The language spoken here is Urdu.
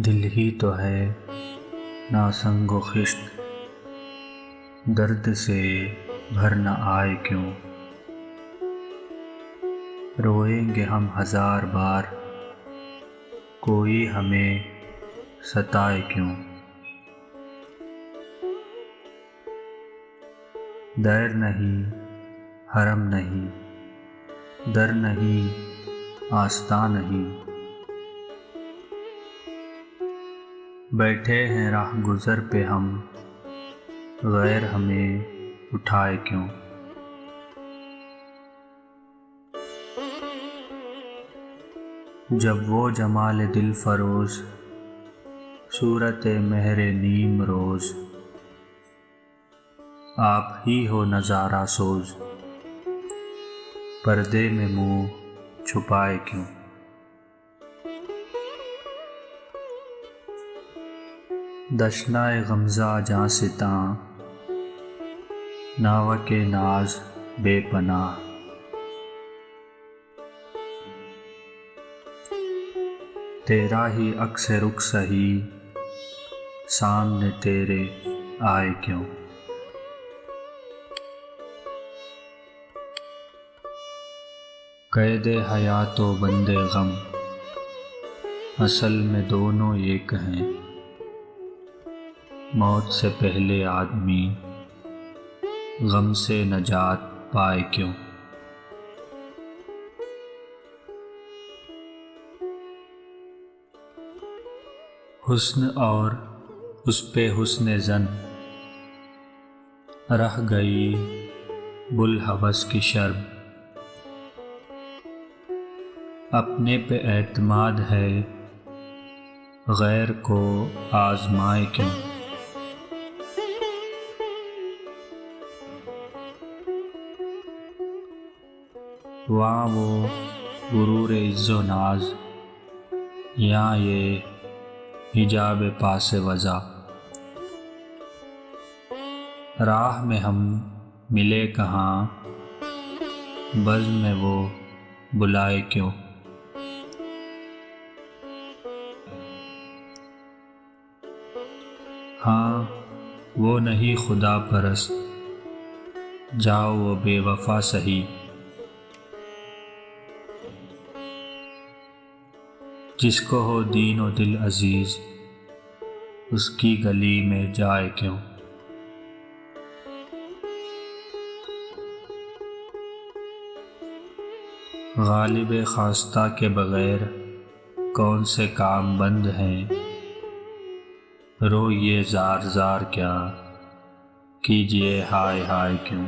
دل ہی تو ہے ناسنگ و خشت، درد سے بھر نہ آئے کیوں؟ روئیں گے ہم ہزار بار، کوئی ہمیں ستائے کیوں؟ دیر نہیں، حرم نہیں، در نہیں، آستاں نہیں، بیٹھے ہیں راہ گزر پہ ہم، غیر ہمیں اٹھائے کیوں؟ جب وہ جمال دل فروز، صورت مہر نیم روز، آپ ہی ہو نظارہ سوز، پردے میں منہ چھپائے کیوں؟ دشنائے غمزہ جاں ستاں، ناوک ناز بے پناہ، تیرا ہی عکس رخ سہی، سامنے تیرے آئے کیوں؟ قید حیات و بند غم، اصل میں دونوں ایک ہیں، موت سے پہلے آدمی غم سے نجات پائے کیوں؟ حسن اور اس پہ حسن زن، رہ گئی بوالہوس کی شرم، اپنے پہ اعتماد ہے غیر کو آزمائے کیوں؟ وہاں وہ غرور عز و ناز، یہاں یہ حجاب پاس وضع، راہ میں ہم ملے کہاں، بزم میں وہ بلائے کیوں؟ ہاں وہ نہیں خدا پرست، جاؤ وہ بے وفا سہی، جس کو ہو دین و دل عزیز، اس کی گلی میں جائے کیوں؟ غالب خواستہ کے بغیر کون سے کام بند ہیں، روئیے زار زار کیا، کیجیے ہائے ہائے کیوں؟